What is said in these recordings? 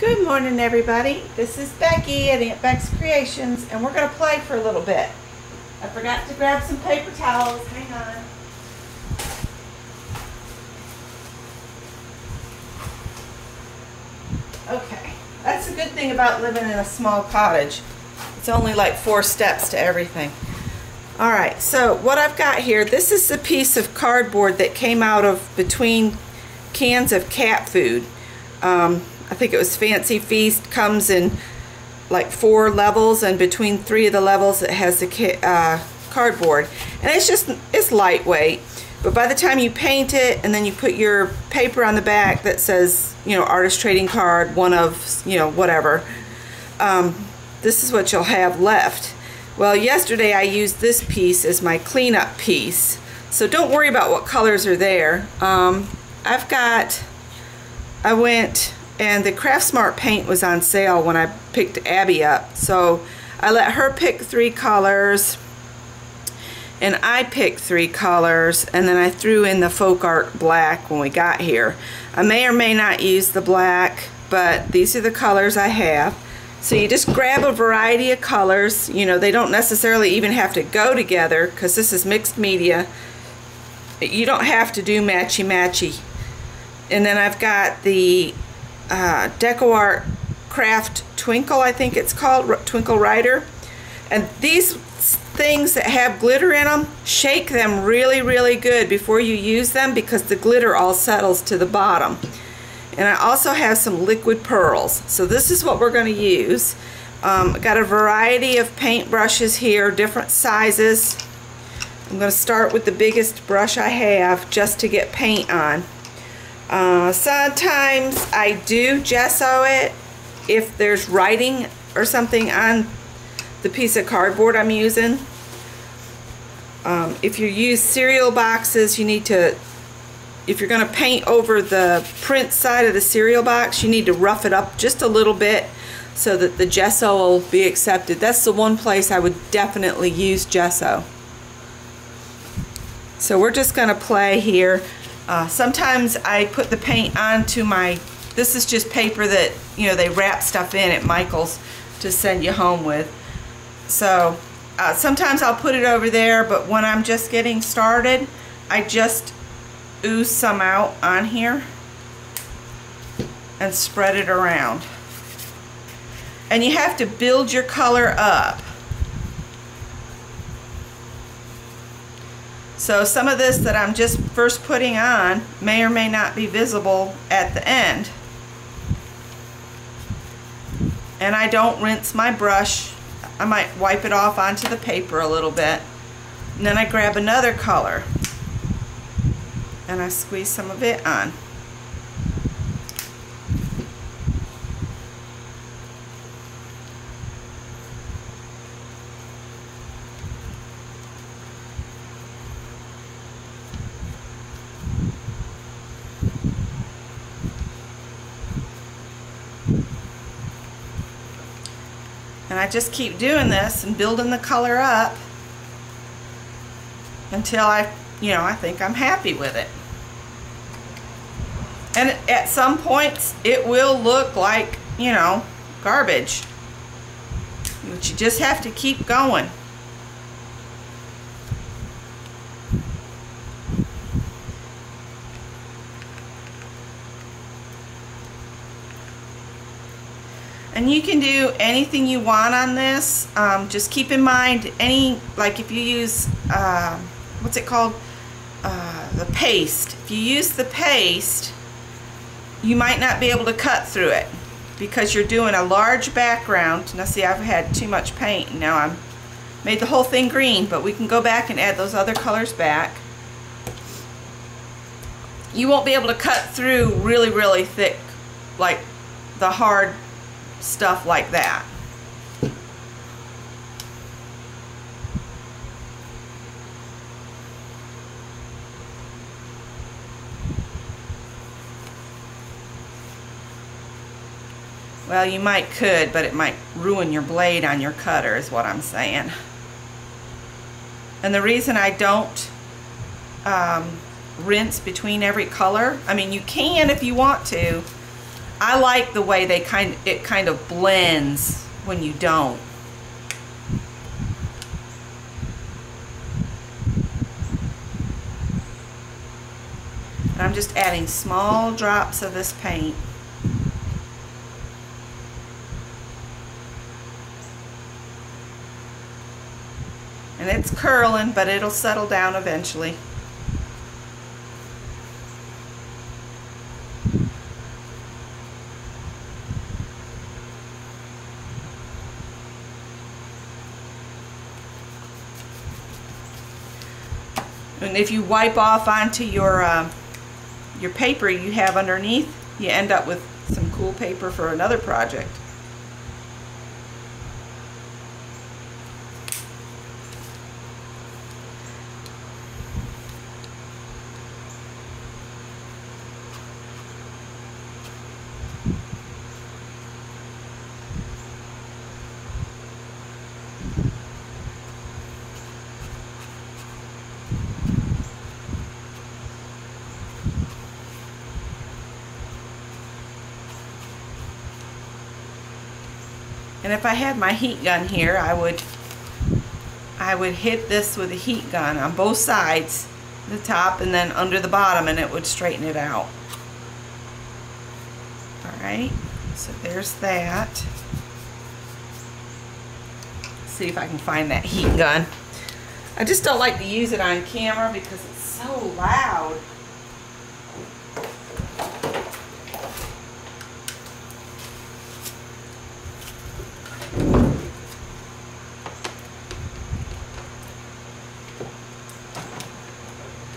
Good morning, everybody. This is Becky at Aunt Beck's Creations, and we're going to play for a little bit. I forgot to grab some paper towels. Hang on. Okay, that's a good thing about living in a small cottage. It's only like 4 steps to everything. Alright, so what I've got here, this is a piece of cardboard that came out of between cans of cat food. I think it was Fancy Feast, comes in like 4 levels, and between 3 of the levels it has the cardboard, and it's lightweight, but by the time you paint it and then you put your paper on the back that says, you know, artist trading card, one of, you know, whatever, this is what you'll have left. Well, yesterday I used this piece as my cleanup piece, so don't worry about what colors are there. I went, and the Craft Smart paint was on sale when I picked Abby up, so I let her pick 3 colors and I picked 3 colors, and then I threw in the Folk Art black when we got here. I may or may not use the black, but these are the colors I have. So you just grab a variety of colors. You know, they don't necessarily even have to go together because this is mixed media. You don't have to do matchy-matchy. And then I've got the DecoArt Craft Twinkle, I think it's called, Twinkle Rider. And these things that have glitter in them, shake them really, really good before you use them because the glitter all settles to the bottom. And I also have some liquid pearls. So this is what we're going to use. I've got a variety of paint brushes here, different sizes. I'm going to start with the biggest brush I have just to get paint on. Sometimes I do gesso it if there's writing or something on the piece of cardboard I'm using. If you use cereal boxes, you need to, if you're going to paint over the print side of the cereal box, you need to rough it up just a little bit so that the gesso will be accepted. That's the one place I would definitely use gesso. So we're just going to play here. Sometimes I put the paint onto my, this is just paper that, you know, they wrap stuff in at Michael's to send you home with. So sometimes I'll put it over there, but when I'm just getting started, I just ooze some out on here and spread it around. And you have to build your color up. So some of this that I'm just first putting on may or may not be visible at the end. And I don't rinse my brush. I might wipe it off onto the paper a little bit. And then I grab another color and I squeeze some of it on. And I just keep doing this and building the color up until I think I'm happy with it. And at some points it will look like, you know, garbage. But you just have to keep going. And you can do anything you want on this. Just keep in mind, like if you use, what's it called? The paste. If you use the paste, you might not be able to cut through it because you're doing a large background. Now see, I've had too much paint. Now I'm made the whole thing green, but we can go back and add those other colors back. You won't be able to cut through really, really thick, like the hard stuff like that. Well, you could, but it might ruin your blade on your cutter is what I'm saying. And the reason I don't rinse between every color, I mean, you can if you want to, I like the way it kind of blends when you don't. And I'm just adding small drops of this paint. And it's curling, but it'll settle down eventually. And if you wipe off onto your paper you have underneath, you end up with some cool paper for another project. And if I had my heat gun here, I would hit this with a heat gun on both sides, the top and then under the bottom, and it would straighten it out. Alright, so there's that. Let's see if I can find that heat gun. I just don't like to use it on camera because it's so loud.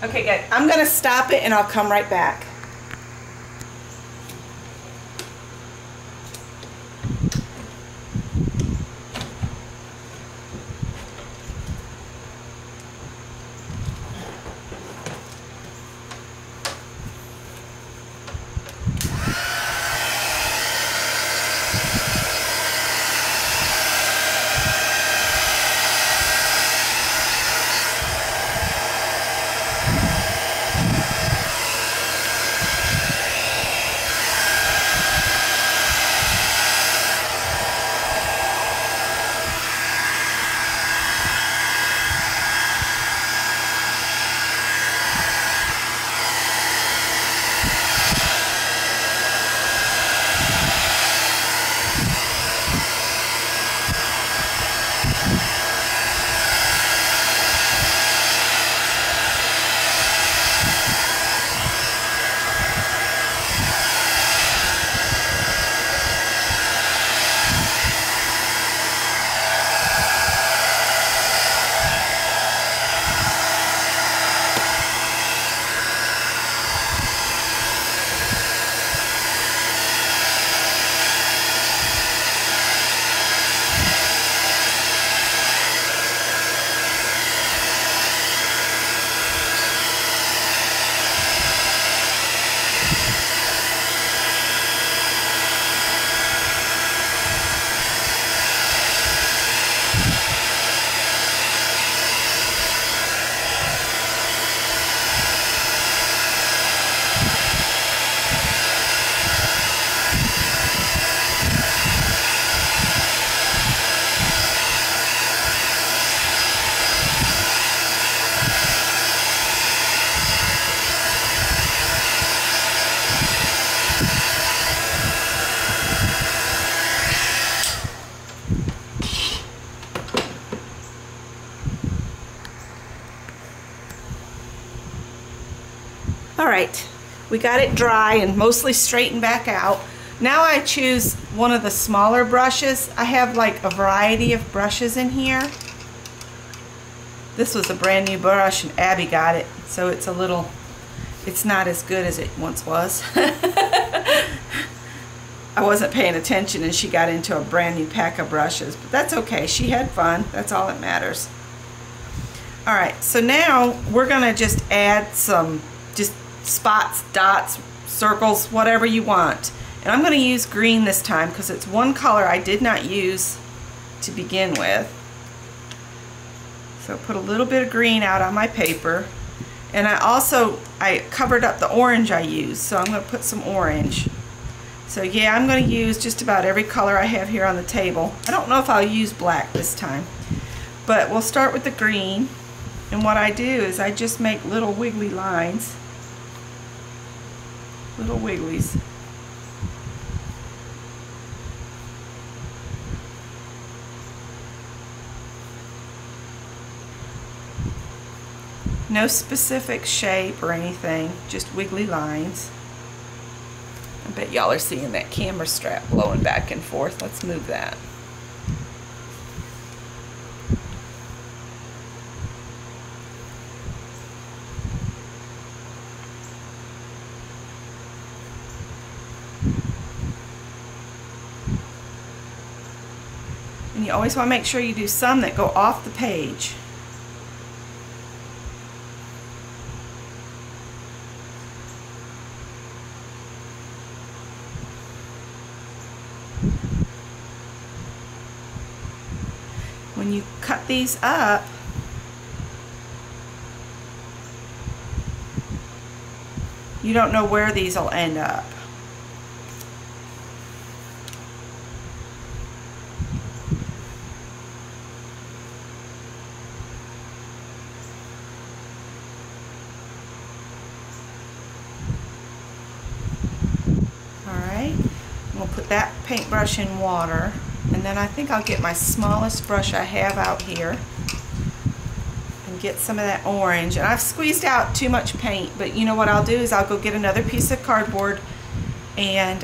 Okay, good. I'm going to stop it and I'll come right back. Alright, we got it dry and mostly straightened back out. Now I choose one of the smaller brushes. I have like a variety of brushes in here. This was a brand new brush and Abby got it, so it's not as good as it once was. I wasn't paying attention and she got into a brand new pack of brushes, but that's okay. She had fun. That's all that matters. Alright, so now we're going to just add some just spots, dots, circles, whatever you want. And I'm going to use green this time because it's one color I did not use to begin with. So put a little bit of green out on my paper. And I covered up the orange I used, so I'm going to put some orange. So yeah, I'm going to use just about every color I have here on the table. I don't know if I'll use black this time, but we'll start with the green. And what I do is I just make little wiggly lines, little wigglies. No specific shape or anything, just wiggly lines. I bet y'all are seeing that camera strap blowing back and forth. Let's move that. And you always want to make sure you do some that go off the page. When you cut these up, you don't know where these will end up. Alright, we'll put that paintbrush in water. And then I think I'll get my smallest brush I have out here and get some of that orange. And I've squeezed out too much paint, but you know what I'll do is I'll go get another piece of cardboard and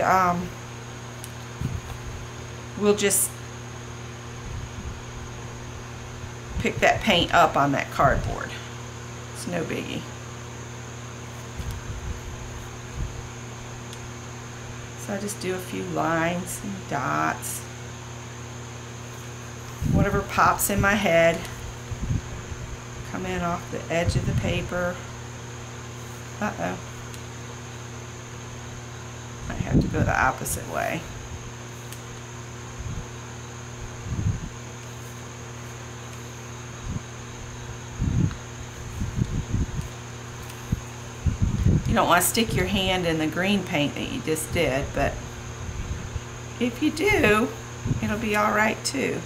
we'll just pick that paint up on that cardboard. It's no biggie. So I just do a few lines and dots. Whatever pops in my head. Come in off the edge of the paper. Uh-oh. Might have to go the opposite way. You don't want to stick your hand in the green paint that you just did, but if you do, it'll be all right too.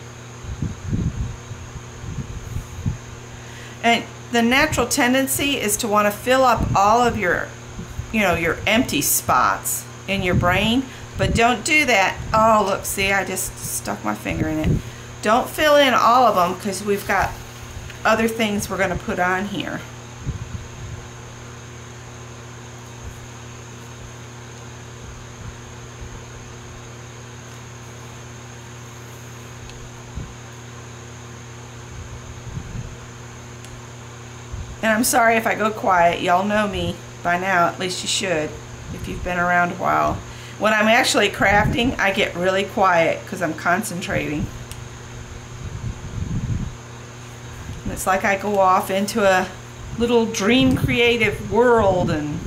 And the natural tendency is to want to fill up all of your, your empty spots in your brain, but don't do that. Oh, look, see, I just stuck my finger in it. Don't fill in all of them because we've got other things we're going to put on here. And I'm sorry if I go quiet. Y'all know me by now, at least you should, if you've been around a while. When I'm actually crafting, I get really quiet because I'm concentrating. And it's like I go off into a little dream creative world and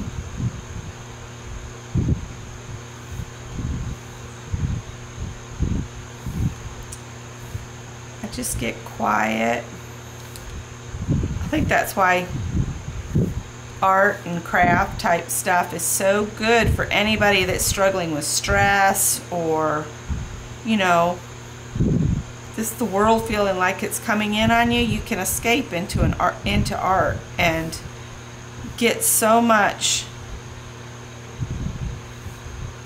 I just get quiet. I think that's why art and craft type stuff is so good for anybody that's struggling with stress or, just the world feeling like it's coming in on you. You can escape into art and get so much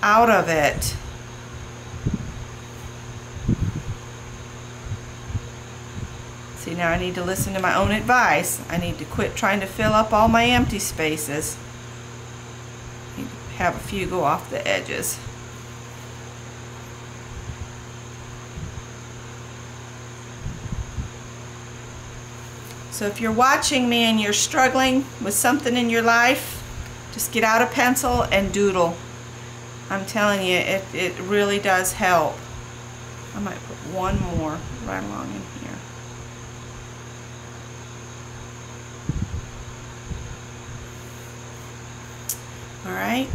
out of it. See, now I need to listen to my own advice. I need to quit trying to fill up all my empty spaces. I need to have a few go off the edges. So if you're watching me and you're struggling with something in your life, just get out a pencil and doodle. I'm telling you, it really does help. I might put one more right along in here. Alright,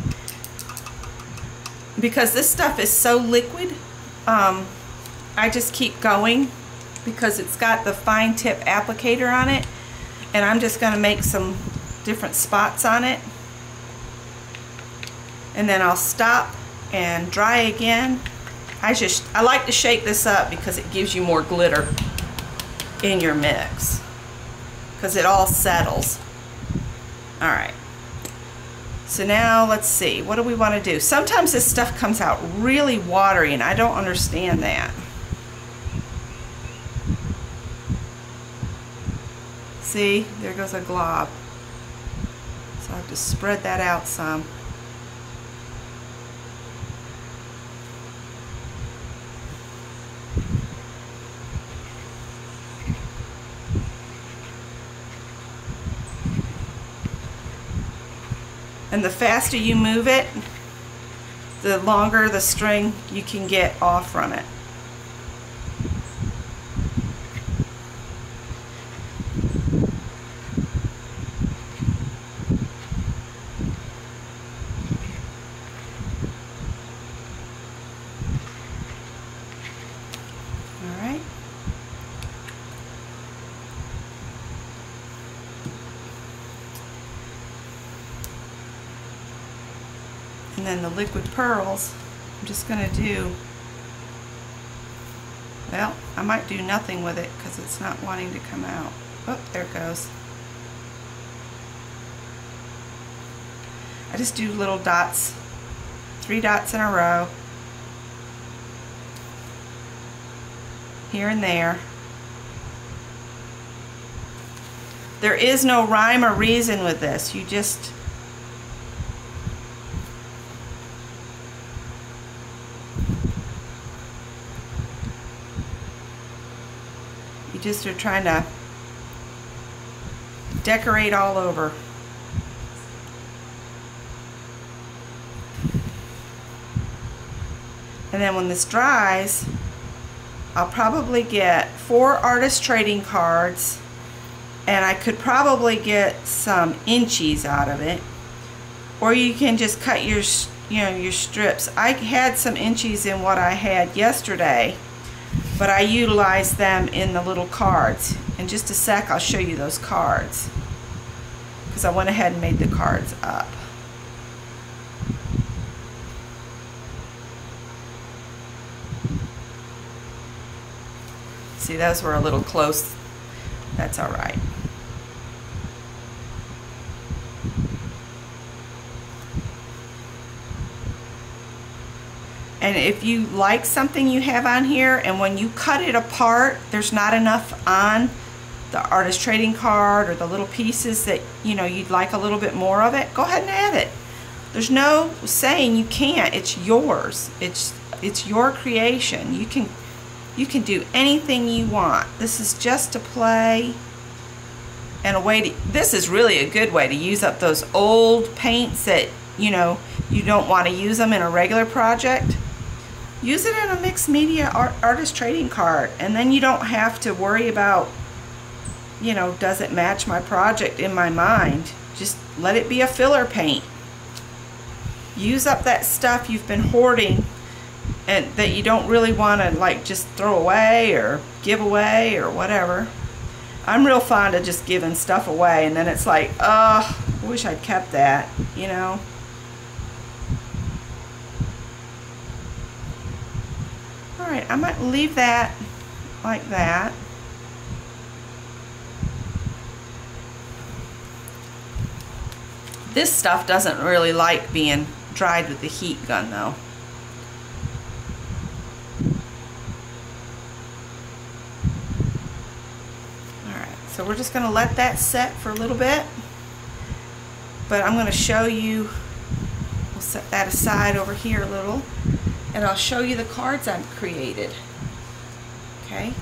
because this stuff is so liquid, I just keep going because it's got the fine tip applicator on it, and I'm just going to make some different spots on it, and then I'll stop and dry again. I like to shake this up because it gives you more glitter in your mix, because it all settles. Alright, so now let's see, what do we want to do? Sometimes this stuff comes out really watery and I don't understand that. See, there goes a glob. So I have to spread that out some. And the faster you move it, the longer the string you can get off from it. And then the liquid pearls, I'm just going to do, well, I might do nothing with it because it's not wanting to come out. Oh, there it goes. I just do little dots, 3 dots in a row, here and there. There is no rhyme or reason with this. You just are trying to decorate all over. And then when this dries, I'll probably get 4 artist trading cards, and I could probably get some inchies out of it, or you can just cut your your strips. I had some inchies in what I had yesterday, but I utilized them in the little cards. In just a sec, I'll show you those cards, because I went ahead and made the cards up. See, those were a little close. That's all right. And if you like something you have on here, and when you cut it apart, there's not enough on the artist trading card or the little pieces that you'd like a little bit more of it, go ahead and add it. There's no saying you can't. It's yours. It's your creation. You can do anything you want. This is just a play and a way to. This is really a good way to use up those old paints that you don't want to use them in a regular project. Use it in a mixed media artist trading card, and then you don't have to worry about, does it match my project in my mind? Just let it be a filler paint. Use up that stuff you've been hoarding and that you don't really want to just throw away or give away or whatever. I'm real fond of just giving stuff away, and then it's like, oh, I wish I'd kept that, Alright, I might leave that like that. This stuff doesn't really like being dried with the heat gun though. Alright, so we're just going to let that set for a little bit. But I'm going to show you, we'll set that aside over here a little. And I'll show you the cards I've created. Okay,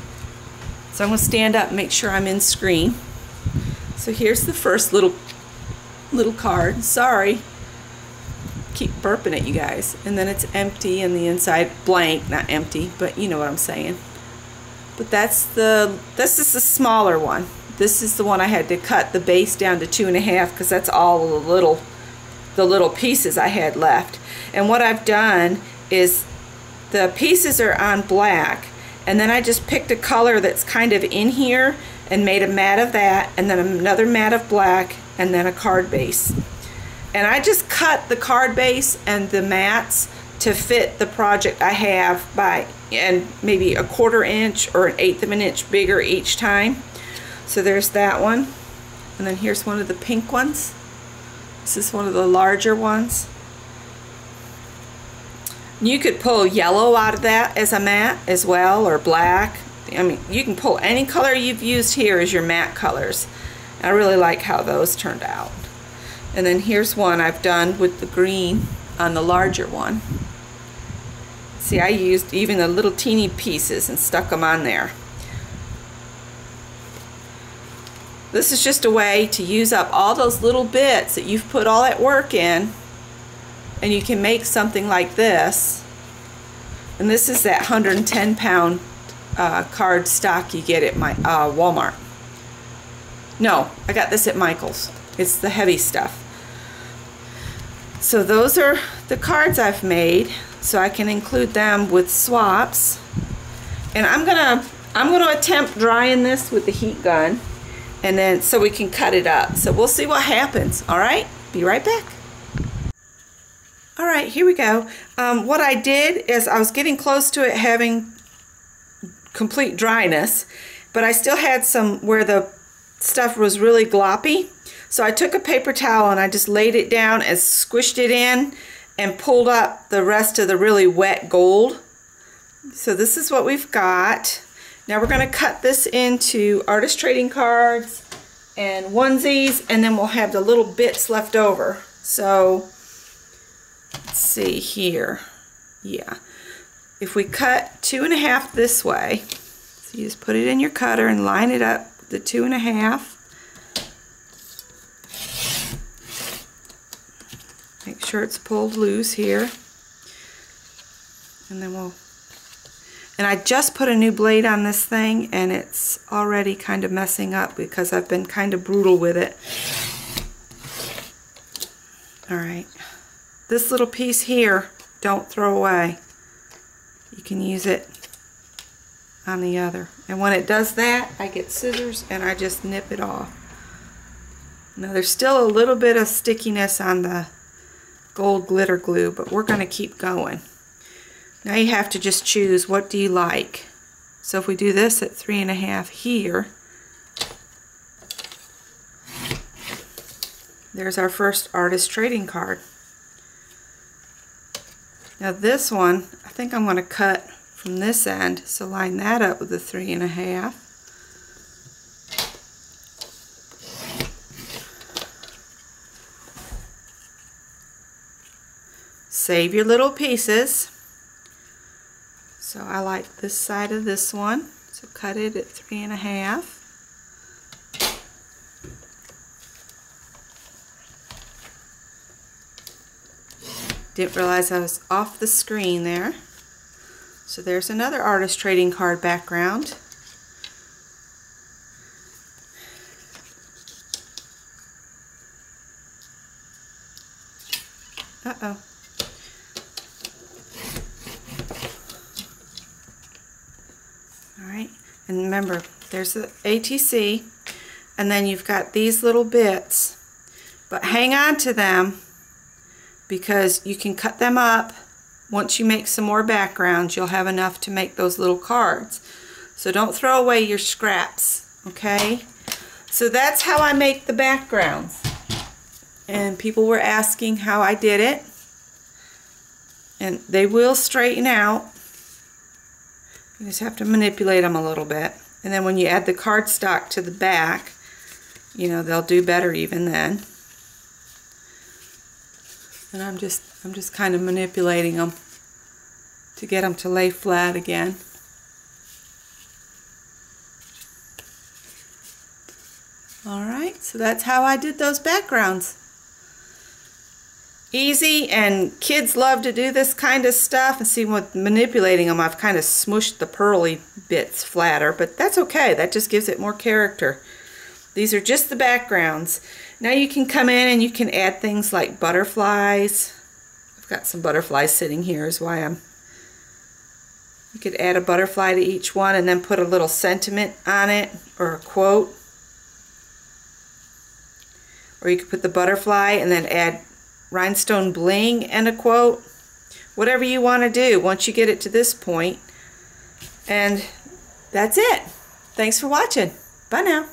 so I'm going to stand up and make sure I'm in screen. So here's the first little card. Sorry, keep burping at you guys. And then it's empty, and the inside blank, not empty, but you know what I'm saying. But this is the smaller one. This is the one I had to cut the base down to 2.5 because that's all the little pieces I had left. And what I've done is the pieces are on black, and then I just picked a color that's kind of in here and made a mat of that, and then another mat of black, and then a card base. And I just cut the card base and the mats to fit the project I have by, and maybe a 1/4 inch or 1/8 of an inch bigger each time. So there's that one. And then here's one of the pink ones. This is one of the larger ones. You could pull yellow out of that as a matte as well, or black. I mean, you can pull any color you've used here as your matte colors. I really like how those turned out. And then here's one I've done with the green on the larger one. See, I used even the little teeny pieces and stuck them on there. This is just a way to use up all those little bits that you've put all that work in, and you can make something like this. And this is that 110-pound card stock you get at my Walmart. No, I got this at Michael's. It's the heavy stuff. So those are the cards I've made, so I can include them with swaps. And I'm gonna attempt drying this with the heat gun, and then so we can cut it up. So we'll see what happens. All right, be right back. All right, here we go. What I did is I was getting close to it having complete dryness, but I still had some where the stuff was really gloppy. So I took a paper towel and I just laid it down and squished it in and pulled up the rest of the really wet gold. So this is what we've got. Now we're going to cut this into artist trading cards and onesies, and then we'll have the little bits left over. So let's see here. Yeah. If we cut 2 1/2 this way, so you just put it in your cutter and line it up with the 2 1/2. Make sure it's pulled loose here. And then and I just put a new blade on this thing, and it's already kind of messing up because I've been kind of brutal with it. Alright. This little piece here, don't throw away. You can use it on the other. And when it does that, I get scissors and I just nip it off. Now there's still a little bit of stickiness on the gold glitter glue, but we're going to keep going. Now you have to just choose, what do you like? So if we do this at 3 1/2 here, there's our first artist trading card. Now this one, I think I'm going to cut from this end, so line that up with the 3 1/2. Save your little pieces. So I like this side of this one, so cut it at 3 1/2. Didn't realize I was off the screen there. So there's another artist trading card background. Uh-oh. Alright, and remember, there's the ATC, and then you've got these little bits. But hang on to them, because you can cut them up. Once you make some more backgrounds, you'll have enough to make those little cards. So don't throw away your scraps, okay? So that's how I make the backgrounds. And people were asking how I did it. And they will straighten out. You just have to manipulate them a little bit. And then when you add the cardstock to the back, you know, they'll do better even then. And I'm just kind of manipulating them to get them to lay flat again. Alright, so that's how I did those backgrounds. Easy, and kids love to do this kind of stuff. And see, with manipulating them, I've kind of smushed the pearly bits flatter, but that's okay. That just gives it more character. These are just the backgrounds. Now you can come in and you can add things like butterflies. I've got some butterflies sitting here is why you could add a butterfly to each one and then put a little sentiment on it or a quote. Or you could put the butterfly and then add rhinestone bling and a quote. whatever you want to do once you get it to this point. And that's it. Thanks for watching. Bye now.